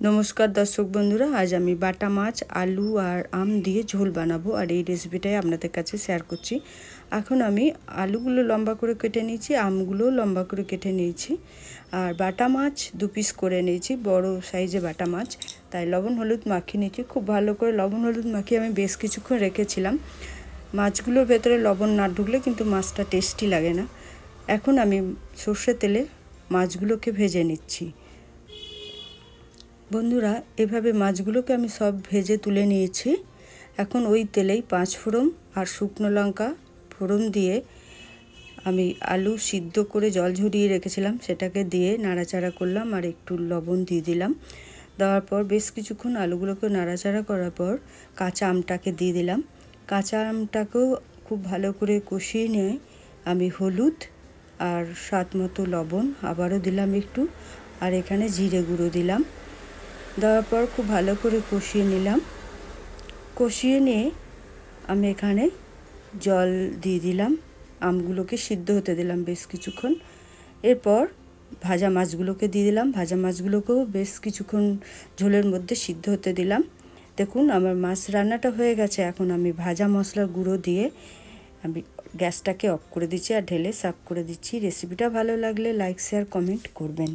नमस्कार दर्शक बंधुरा आज आमी बाटा माछ आलू और आम दिए झोल बानाबो और ये रेसिपिटाई आपनादेर काछे शेयर करछि। एखन आमी आलूगुलो लम्बा करे केटे निয়েছি, আমগুলো लम्बा करे केटे निয়েছি और बाटा माछ दु पिस करे निয়েছি, बड़ो साइजे बाटा माछ। ताई लवण हलुद माखिয়ে निয়েছি, खूब भालो करे लवण हलुद माखिয়ে आमी बेश किछुक्षण रेखेছিলাম। माछगुलोर भेतरे लवण ना ढुकले किन्तु माछटा टेस्टी लागे ना। एखन आमी सर्षेर तेले माछगुलोके भेजे निচ্ছি। बंधुरा एभाবে মাছগুলোকে আমি সব ভেজে তুলে নিয়েছি। এখন ওই তেলেই 5 ফোড়ন আর শুকনো লঙ্কা ফোড়ন দিয়ে আমি আলু সিদ্ধ করে জল ঝরিয়ে রেখেছিলাম সেটাকে দিয়ে নাড়াচাড়া করলাম আর একটু লবণ দিয়ে দিলাম। দেওয়ার পর বেশ কিছুক্ষণ আলুগুলোকে নাড়াচাড়া করার পর কাঁচা আমটাকে দিয়ে দিলাম। কাঁচা আমটাকেও খুব ভালো করে কষিয়ে নিয়ে আমি হলুদ আর স্বাদ মতো লবণ আবারও দিলাম একটু, আর এখানে জিরে গুঁড়ো দিলাম। দেওয়ার পর খুব ভালো করে কষিয়ে নিলাম। কষিয়ে নিয়ে আমি এখানে জল দিয়ে দিলাম, আমগুলোকে সিদ্ধ হতে দিলাম বেশ কিছুক্ষণ। এরপর ভাজা মাছগুলোকে দিয়ে দিলাম, ভাজা মাছগুলোকেও বেশ কিছুক্ষণ ঝোলের মধ্যে সিদ্ধ হতে দিলাম। দেখুন আমার মাছ রান্নাটা হয়ে গেছে। এখন আমি ভাজা মশলার গুঁড়ো দিয়ে আমি গ্যাসটাকে অফ করে দিচ্ছি আর ঢেলে সার্ভ করে দিচ্ছি। রেসিপিটা ভালো লাগলে লাইক শেয়ার কমেন্ট করবেন।